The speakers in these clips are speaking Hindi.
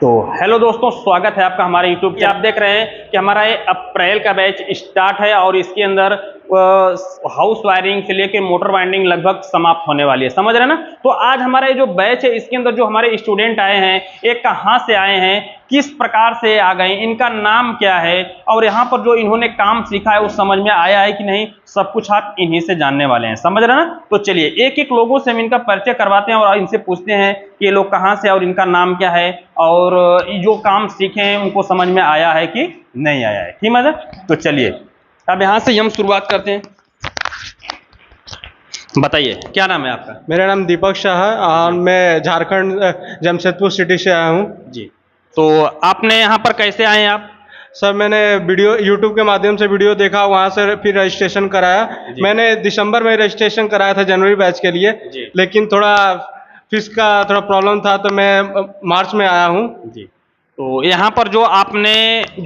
तो हेलो दोस्तों, स्वागत है आपका हमारे यूट्यूब पे। आप देख रहे हैं कि हमारा ये अप्रैल का बैच स्टार्ट है और इसके अंदर हाउस वायरिंग से लेकर मोटर वाइंडिंग लगभग समाप्त होने वाली है, समझ रहे हैं ना। तो आज हमारा ये जो बैच है इसके अंदर जो हमारे स्टूडेंट आए हैं, ये कहाँ से आए हैं, किस प्रकार से आ गए, इनका नाम क्या है और यहाँ पर जो इन्होंने काम सीखा है वो समझ में आया है कि नहीं, सब कुछ आप इन्हीं से जानने वाले हैं, समझ रहे हैं ना। तो चलिए एक एक लोगों से हम इनका परिचय करवाते हैं और इनसे पूछते हैं कि ये लोग कहाँ से और इनका नाम क्या है और जो काम सीखे हैं उनको समझ में आया है कि नहीं आया है, ठीक है। तो चलिए अब यहाँ से हम शुरुआत करते हैं। बताइए क्या नाम है आपका? मेरा नाम दीपक शाह है और मैं झारखंड जमशेदपुर सिटी से आया हूँ जी। तो आपने यहाँ पर कैसे आए हैं आप? सर मैंने वीडियो यूट्यूब के माध्यम से वीडियो देखा, वहाँ से फिर रजिस्ट्रेशन कराया। मैंने दिसंबर में रजिस्ट्रेशन कराया था जनवरी बैच के लिए, लेकिन थोड़ा फीस का थोड़ा प्रॉब्लम था तो मैं मार्च में आया हूँ जी। तो यहाँ पर जो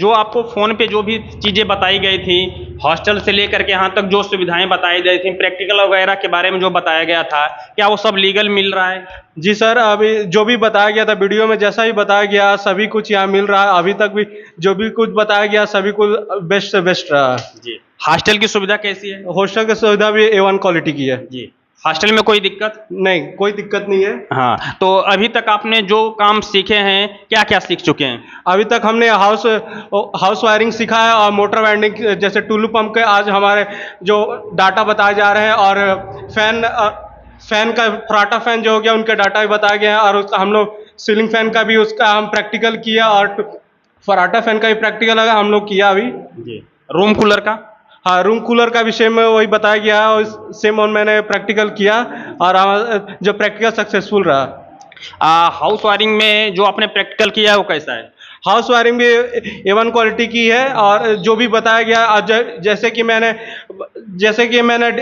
आपको फ़ोन पे जो भी चीज़ें बताई गई थी, हॉस्टल से लेकर के यहाँ तक जो सुविधाएं बताई गई थी, प्रैक्टिकल वगैरह के बारे में जो बताया गया था, क्या वो सब लीगल मिल रहा है? जी सर, अभी जो भी बताया गया था वीडियो में, जैसा ही बताया गया सभी कुछ यहाँ मिल रहा है। अभी तक भी जो भी कुछ बताया गया सभी कुछ बेस्ट से बेस्ट रहा है जी। हॉस्टल की सुविधा कैसी है? हॉस्टल की सुविधा भी A1 क्वालिटी की है जी। हॉस्टल में कोई दिक्कत नहीं, कोई दिक्कत नहीं है। हाँ, तो अभी तक आपने जो काम सीखे हैं क्या क्या सीख चुके हैं? अभी तक हमने हाउस वायरिंग सीखा है और मोटर वाइंडिंग, जैसे टुल्लू पंप के आज हमारे जो डाटा बताए जा रहे हैं और फैन का फराटा फैन जो हो गया उनके डाटा भी बताया गया है और उसका हम लोग सीलिंग फैन का भी उसका हम प्रैक्टिकल किया और फराटा फैन का भी प्रैक्टिकल हम लोग किया अभी जी। रूम कूलर का? हाँ, रूम कूलर का विषय में वही बताया गया है और सेम और मैंने प्रैक्टिकल किया और जो प्रैक्टिकल सक्सेसफुल रहा। हाउस वायरिंग में जो आपने प्रैक्टिकल किया है वो कैसा है? हाउस वायरिंग भी A1 क्वालिटी की है और जो भी बताया गया, जैसे कि मैंने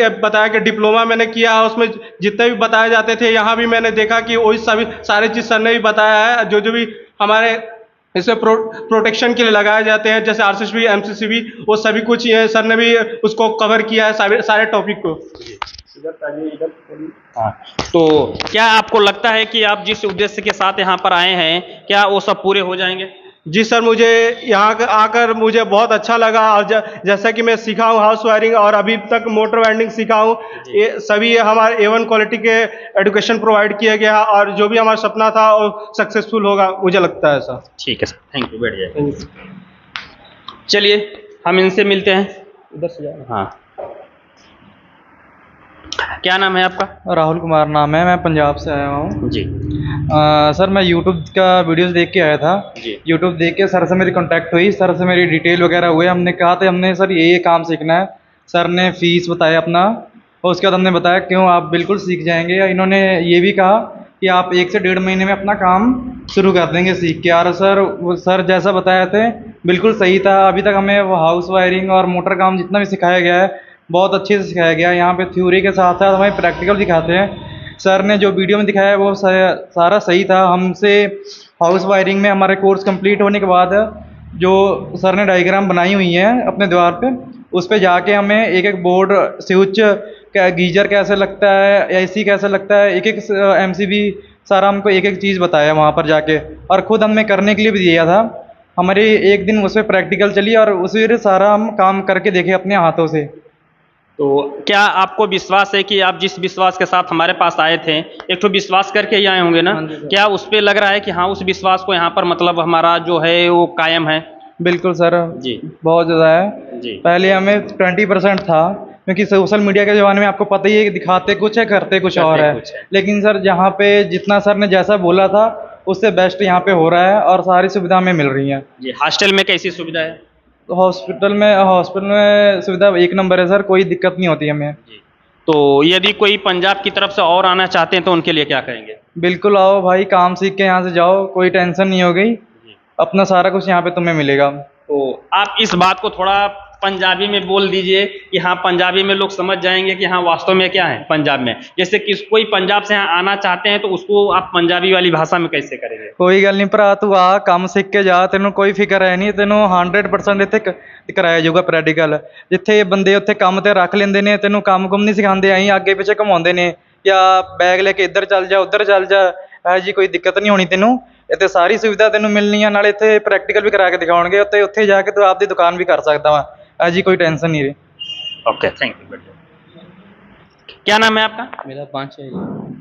बताया कि डिप्लोमा मैंने किया है, उसमें जितने भी बताए जाते थे यहाँ भी मैंने देखा कि वही सभी सारी चीज़ सर ने भी बताया है। जो भी हमारे इसे प्रोटेक्शन के लिए लगाए जाते हैं, जैसे RCCB MCCB, वो सभी कुछ ये सर ने भी उसको कवर किया है सारे टॉपिक को। हाँ, तो क्या आपको लगता है कि आप जिस उद्देश्य के साथ यहाँ पर आए हैं क्या वो सब पूरे हो जाएंगे? जी सर, मुझे यहाँ आकर मुझे बहुत अच्छा लगा और जैसा कि मैं सीखा हूँ हाउस वायरिंग और अभी तक मोटर वाइंडिंग सीखा हूँ, ये सभी हमारे A1 क्वालिटी के एजुकेशन प्रोवाइड किया गया और जो भी हमारा सपना था वो सक्सेसफुल होगा, मुझे लगता है सर। ठीक है सर, थैंक यू, बैठ जाइए। चलिए हम इनसे मिलते हैं, उधर से जाओ। हाँ, क्या नाम है आपका? राहुल कुमार नाम है, मैं पंजाब से आया हूँ जी। सर मैं यूट्यूब का वीडियोस देख के आया था। यूट्यूब देख के सर से मेरी कांटेक्ट हुई, सर से मेरी डिटेल वगैरह हुए। हमने कहा था हमने सर ये काम सीखना है। सर ने फीस बताया अपना और उसके बाद हमने बताया क्यों आप बिल्कुल सीख जाएंगे। इन्होंने ये भी कहा कि आप 1 से 1.5 महीने में अपना काम शुरू कर देंगे सीख के। और सर जैसा बताया थे बिल्कुल सही था। अभी तक हमें वो हाउस वायरिंग और मोटर काम जितना भी सिखाया गया है बहुत अच्छे से सिखाया गया है। यहाँ पे थ्योरी के साथ साथ हमें प्रैक्टिकल दिखाते हैं। सर ने जो वीडियो में दिखाया है वो सारा सही था। हमसे हाउस वायरिंग में हमारे कोर्स कंप्लीट होने के बाद जो सर ने डायग्राम बनाई हुई है अपने द्वार पे, उस पे जाके हमें एक एक बोर्ड, स्विच, गीजर कैसे लगता है, AC कैसे लगता है, एक एक MCB, सारा हमको एक एक चीज़ बताया वहाँ पर जाके। और ख़ुद हमने करने के लिए भी दिया था। हमारी एक दिन उस पर प्रैक्टिकल चली और उसी सारा हम काम करके देखे अपने हाथों से। तो क्या आपको विश्वास है कि आप जिस विश्वास के साथ हमारे पास आए थे, एक तो विश्वास करके ही आए होंगे ना? क्या उस पे लग रहा है कि हाँ उस विश्वास को यहाँ पर मतलब हमारा जो है वो कायम है? बिल्कुल सर जी, बहुत ज़्यादा है जी। पहले हमें 20% था, क्योंकि सोशल मीडिया के ज़माने में आपको पता ही है कि दिखाते कुछ है करते कुछ और है। लेकिन सर जहाँ पे जितना सर ने जैसा बोला था उससे बेस्ट यहाँ पे हो रहा है और सारी सुविधा हमें मिल रही है जी। हॉस्टल में कैसी सुविधा है? हॉस्पिटल में सुविधा 1 नंबर है सर, कोई दिक्कत नहीं होती हमें। तो यदि कोई पंजाब की तरफ से और आना चाहते हैं तो उनके लिए क्या कहेंगे? बिल्कुल आओ भाई, काम सीख के यहाँ से जाओ, कोई टेंशन नहीं हो गई, अपना सारा कुछ यहाँ पे तुम्हें मिलेगा। तो आप इस बात को थोड़ा पंजाबी में बोल दीजिए कि हाँ पंजाबी में लोग समझ जाएंगे कि हाँ वास्तव में क्या है पंजाब में। जैसे कि कोई पंजाब से यहाँ आना चाहते हैं तो उसको आप पंजाबी वाली भाषा में कैसे करेंगे? कोई गल नहीं भरा, तू आ काम सीख के जा, तेनों कोई फिक्र है नहीं, तेनों 100% इत्थे कराया जाऊगा प्रैक्टिकल। जिथे बंदे उत्थे काम ते रख लेंदे ने, तेनों काम कुम नहीं सिखाते, अं अगे पिछे घुमाते ने या बैग लेके इधर चल जा उधर चल जा, ऐसी कोई दिक्कत नहीं होनी तेनों। ਇੱਥੇ ਸਾਰੀ ਸੁਵਿਧਾ ਤੈਨੂੰ ਮਿਲਣੀ ਆ, ਨਾਲੇ ਇੱਥੇ ਪ੍ਰੈਕਟੀਕਲ ਵੀ ਕਰਾ ਕੇ ਦਿਖਾਉਣਗੇ, ਉੱਥੇ ਜਾ ਕੇ ਤੂੰ ਆਪਦੀ ਦੁਕਾਨ ਵੀ ਕਰ ਸਕਦਾ ਵਾ, ਐਜੀ ਕੋਈ टेंशन नहीं रही। Okay, thank you. क्या नाम है आपका? मेरा बांछ है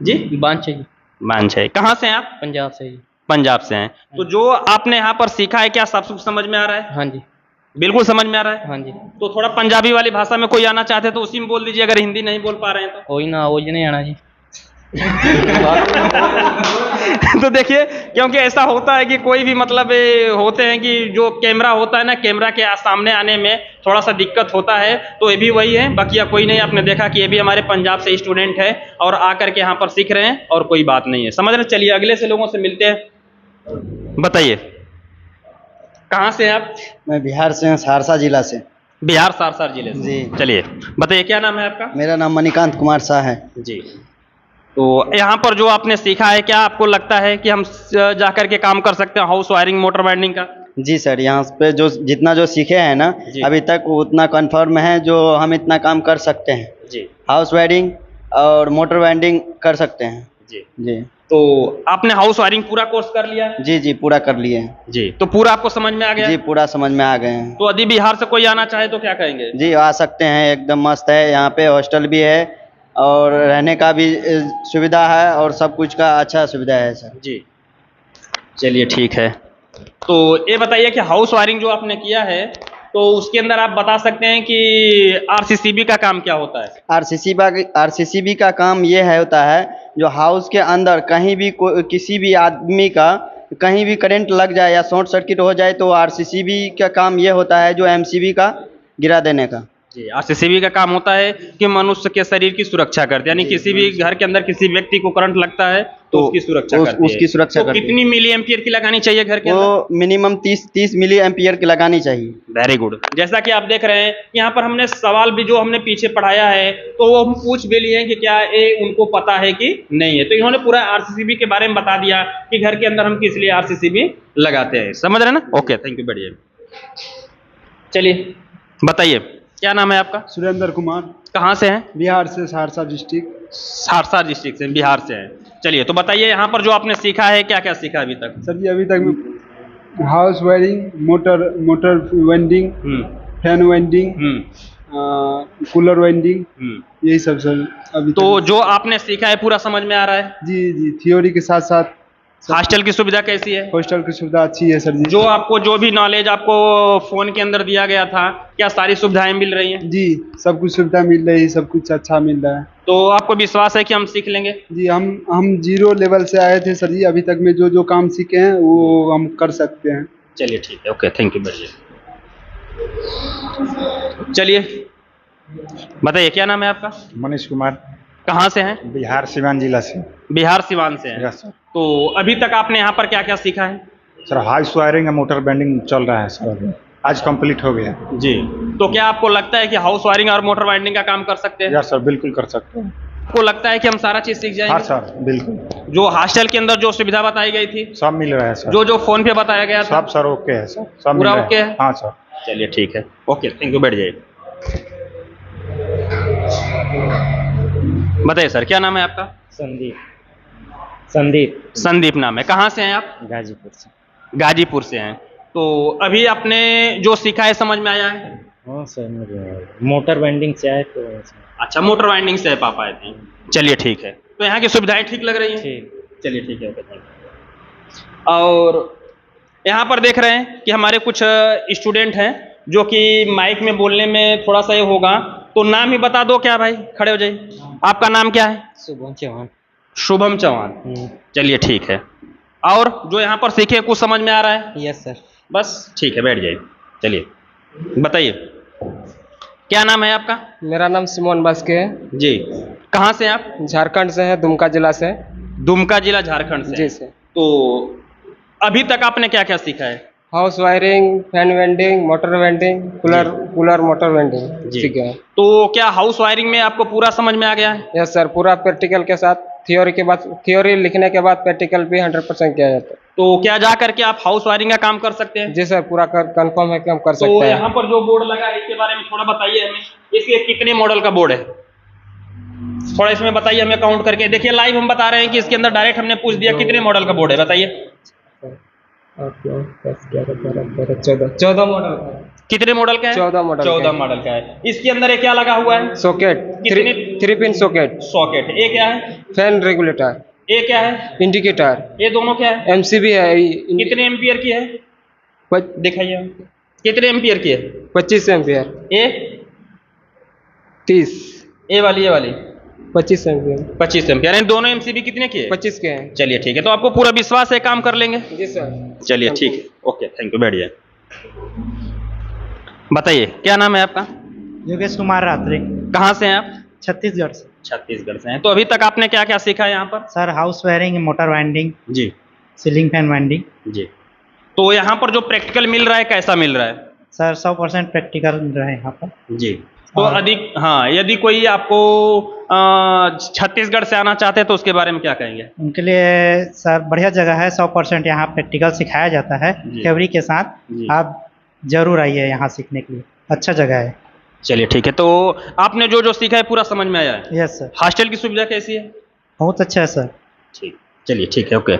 जी, बांछ है बांछ है। कहाँ से हैं आप? पंजाब से ही। पंजाब से हैं। तो जो आपने यहाँ पर सीखा है क्या सब कुछ समझ में आ रहा है? हाँ जी, बिल्कुल समझ में आ रहा है। हाँ जी। तो थोड़ा पंजाबी वाली भाषा में कोई आना चाहते तो उसी में बोल दीजिए, अगर हिंदी नहीं बोल पा रहे हैं तो। कोई ना वो नहीं आना जी। तो देखिए, क्योंकि ऐसा होता है कि कोई भी मतलब होते हैं कि जो कैमरा होता है ना, कैमरा के सामने आने में थोड़ा सा दिक्कत होता है, तो ये भी वही है, बाकी कोई नहीं। आपने देखा कि ये भी हमारे पंजाब से स्टूडेंट है और आकर के यहाँ पर सीख रहे हैं और कोई बात नहीं है, समझ रहे। चलिए अगले से लोगों से मिलते हैं। बताइए कहाँ से हैं आप? मैं बिहार से हूँ, सहरसा जिला से। बिहार सहरसा जिले से। जी। चलिए बताइए क्या नाम है आपका? मेरा नाम मणिकांत कुमार शाह है। जी। तो यहाँ पर जो आपने सीखा है, क्या आपको लगता है कि हम जाकर के काम कर सकते हैं हाउस वायरिंग मोटर वाइंडिंग का? जी सर, यहाँ पे जो जितना जो सीखे हैं ना जी। अभी तक उतना कंफर्म है जो हम इतना काम कर सकते हैं। जी हाउस वायरिंग और मोटर वाइंडिंग कर सकते हैं। जी। जी तो आपने हाउस वायरिंग पूरा कोर्स कर लिया है? जी जी पूरा कर लिए हैं। जी। तो पूरा आपको समझ में आ गया? जी पूरा समझ में आ गए हैं। तो यदि बिहार से कोई आना चाहे तो क्या कहेंगे? जी आ सकते हैं, एकदम मस्त है। यहाँ पे हॉस्टल भी है और रहने का भी सुविधा है और सब कुछ का अच्छा सुविधा है सर। जी। चलिए ठीक है। तो ये बताइए कि हाउस वायरिंग जो आपने किया है तो उसके अंदर आप बता सकते हैं कि आरसीसीबी का काम क्या होता है? आरसीसीबी का काम ये है होता है जो हाउस के अंदर कहीं भी किसी भी आदमी का कहीं भी करंट लग जाए या शॉर्ट सर्किट हो जाए तो आरसीसीबी का काम ये होता है जो एमसीबी का गिरा देने का। जी। आरसीसीबी का काम होता है कि मनुष्य के शरीर की सुरक्षा करते हैं, यानी किसी भी घर के अंदर किसी व्यक्ति को करंट लगता है तो उसकी सुरक्षा करती है। उसकी सुरक्षा तो करती है। कितनी मिली एम्पियर की लगानी चाहिए घर के अंदर? वो मिनिमम 30 मिली एम्पियर की लगानी चाहिए। Very good. जैसा कि आप देख रहे हैं यहाँ पर हमने सवाल भी जो हमने पीछे पढ़ाया है तो वो हम पूछ भी लिए हैं कि क्या ये उनको पता है कि नहीं है। तो इन्होंने पूरा आरसीसीबी के बारे में बता दिया कि घर के अंदर हम किस लिए आरसीसीबी लगाते हैं, समझ रहे हैं ना? ओके, थैंक यू, बढ़िया। चलिए बताइए क्या नाम है आपका? सुरेंद्र कुमार, कहाँ से हैं? बिहार से, सहरसा डिस्ट्रिक्ट। सहरसा डिस्ट्रिक्ट से, बिहार से हैं। चलिए तो बताइए यहाँ पर जो आपने सीखा है क्या क्या सीखा अभी तक? सर जी अभी तक house wiring, motor winding, fan winding, cooler winding, यही सब सर अभी तो तक। जो आपने सीखा है पूरा समझ में आ रहा है? जी जी, थ्योरी के साथ साथ हॉस्टल की सुविधा कैसी है? हॉस्टल की सुविधा अच्छी है सर जी। जो आपको जो भी नॉलेज आपको फोन के अंदर दिया गया था, क्या सारी सुविधाएं मिल रही हैं? जी सब कुछ सुविधा मिल रही है, सब कुछ अच्छा मिल रहा है। तो आपको विश्वास है कि हम सीख लेंगे? जी हम 0 लेवल से आए थे सर जी, अभी तक में जो काम सीखे हैं वो हम कर सकते हैं। चलिए ठीक है, ओके, थैंक यू, बढ़िया। चलिए बताइए क्या नाम है आपका? मनीष कुमार, कहाँ से हैं? बिहार सिवान जिला से। बिहार सिवान से हैं। Yes sir. तो अभी तक आपने यहाँ पर क्या क्या सीखा है? सर हाउस वायरिंग और मोटर बेंडिंग चल रहा है सर, अभी आज कंप्लीट हो गया। जी। तो क्या आपको लगता है कि हाउस वायरिंग और मोटर वाइंडिंग का काम कर सकते हैं? यस सर, बिल्कुल कर सकते हैं। आपको लगता है कि हम सारा चीज सीख हाँ जाएंगे? सर, बिल्कुल जो हॉस्टल के अंदर जो सुविधा बताई गई थी, सब मिल रहा है सर। जो फोन पे बताया गया था, सब सर ओके है सर, सब पूरा मिल रहा ओके है? हाँ सर। चलिए ठीक है, ओके, थैंक यू, बैठ जाइए। बताइए सर क्या नाम है आपका? संदीप। संदीप संदीप नाम है। कहाँ से हैं आप? गाजीपुर से। गाजीपुर से हैं। तो अभी आपने जो सीखा है समझ में आया है? हाँ सर, मुझे मोटर वाइंडिंग से आए तो अच्छा, मोटर वाइंडिंग से आप आए थे। चलिए ठीक है। तो यहाँ की सुविधाएं ठीक लग रही हैं? ठीक। चलिए ठीक है, ओके, थैंक यू। और यहाँ पर देख रहे हैं कि हमारे कुछ स्टूडेंट हैं जो कि माइक में बोलने में थोड़ा सा ये होगा, तो नाम ही बता दो। क्या भाई, खड़े हो जाइए। आपका नाम क्या है? शुभम चौहान। शुभम चौहान। चलिए ठीक है। और जो यहाँ पर सीखे कुछ समझ में आ रहा है? Yes sir. बस ठीक है, बैठ जाइए। चलिए बताइए क्या नाम है आपका? मेरा नाम सिमोन बास्के है जी। कहाँ से हैं आप? झारखंड से है, दुमका जिला से। दुमका जिला झारखंड से? जी सर। तो अभी तक आपने क्या क्या सीखा है? House wiring, fan winding, motor winding, cooler motor winding जी। सीखे हैं। तो क्या हाउस वायरिंग में आपको पूरा समझ में आ गया है? यस सर, पूरा प्रैक्टिकल के साथ। थ्योरी के बाद, थ्योरी लिखने के बाद प्रैक्टिकल भी 100% किया जाता है। तो क्या जा करके आप हाउस वायरिंग का काम कर सकते हैं? जी सर, पूरा कंफर्म है कि हम कर तो सकते हैं। यहाँ पर जो बोर्ड लगा है इसके बारे में थोड़ा बताइए हमें। इसके कितने मॉडल का बोर्ड है, थोड़ा इसमें बताइए हमें काउंट करके। देखिए लाइव हम बता रहे हैं कि इसके अंदर डायरेक्ट हमने पूछ दिया कितने मॉडल का बोर्ड है, बताइए। आपको 10 11 12 13 14 14 मॉडल का है। कितने मॉडल का है? 14 मॉडल का 14 है। मॉडल का है। इसके अंदर ये क्या लगा हुआ है? सॉकेट कितने? 3 पिन सॉकेट, सॉकेट। ये क्या है? फैन रेगुलेटर, ये क्या है? इंडिकेटर, ये दोनों क्या है? एमसीबी है। कितने एम्पियर की है? दिखाइए। कितने एम्पियर की है? 25 एम्पियर, ये 30, ये वाली 25 एम्पियर, 25 एम्पियर। यानी दोनों एमसीबी कितने की है? 25 के हैं। चलिए ठीक है, तो आपको पूरा विश्वास है काम कर लेंगे? जी सर। चलिए ठीक है, ओके, थैंक यू, बैठिए। बताइए क्या नाम है आपका? योगेश कुमार रात्रि, कहाँ से हैं आप? छत्तीसगढ़ से। छत्तीसगढ़ से हैं। तो अभी तक आपने क्या क्या सीखा है यहाँ पर? Sir house wiring, motor winding, जी सीलिंग फैन वाइंडिंग। जी। तो यहाँ पर जो प्रैक्टिकल मिल रहा है कैसा मिल रहा है? सर 100% प्रैक्टिकल मिल रहा है यहाँ पर। जी। तो अधिक, हाँ, यदि कोई आपको छत्तीसगढ़ से आना चाहते हैं तो उसके बारे में क्या कहेंगे? उनके लिए सर बढ़िया जगह है, 100% यहाँ प्रैक्टिकल सिखाया जाता है जी। थ्योरी के साथ। जी। आप जरूर आइए यहाँ सीखने के लिए, अच्छा जगह है। चलिए ठीक है, तो आपने जो जो सीखा है पूरा समझ में आया है? यस सर, हॉस्टल की सुविधा कैसी है? बहुत अच्छा है सर। ठीक, चलिए ठीक है, ओके।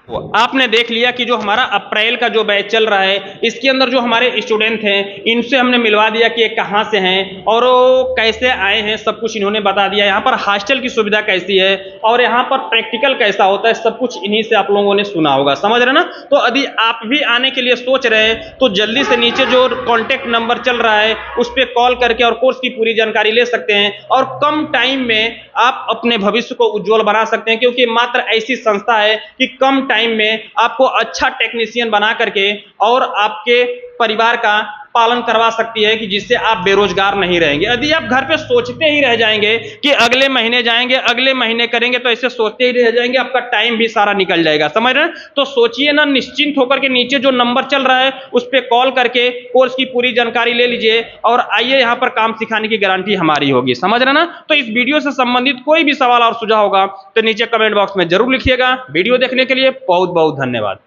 तो आपने देख लिया कि जो हमारा अप्रैल का जो बैच चल रहा है इसके अंदर जो हमारे स्टूडेंट हैं इनसे हमने मिलवा दिया कि ये कहाँ से हैं और वो कैसे आए हैं, सब कुछ इन्होंने बता दिया। यहाँ पर हॉस्टल की सुविधा कैसी है और यहाँ पर प्रैक्टिकल कैसा होता है, सब कुछ इन्हीं से आप लोगों ने सुना होगा, समझ रहे ना? तो यदि आप भी आने के लिए सोच रहे हैं तो जल्दी से नीचे जो कॉन्टेक्ट नंबर चल रहा है उस पर कॉल करके और कोर्स की पूरी जानकारी ले सकते हैं और कम टाइम में आप अपने भविष्य को उज्जवल बना सकते हैं, क्योंकि मात्र ऐसी संस्था है कि कम टाइम में आपको अच्छा टेक्नीशियन बना करके और आपके परिवार का पालन करवा सकती है कि जिससे आप बेरोजगार नहीं रहेंगे। यदि आप घर पे सोचते ही रह जाएंगे कि अगले महीने जाएंगे, अगले महीने करेंगे, तो ऐसे सोचते ही रह जाएंगे, आपका टाइम भी सारा निकल जाएगा, समझ रहे हैं? तो सोचिए ना, निश्चिंत होकर के नीचे जो नंबर चल रहा है उस पर कॉल करके कोर्स की पूरी जानकारी ले लीजिए और आइए, यहाँ पर काम सिखाने की गारंटी हमारी होगी, समझ रहे ना? तो इस वीडियो से संबंधित कोई भी सवाल और सुझाव होगा तो नीचे कमेंट बॉक्स में जरूर लिखिएगा। वीडियो देखने के लिए बहुत बहुत धन्यवाद।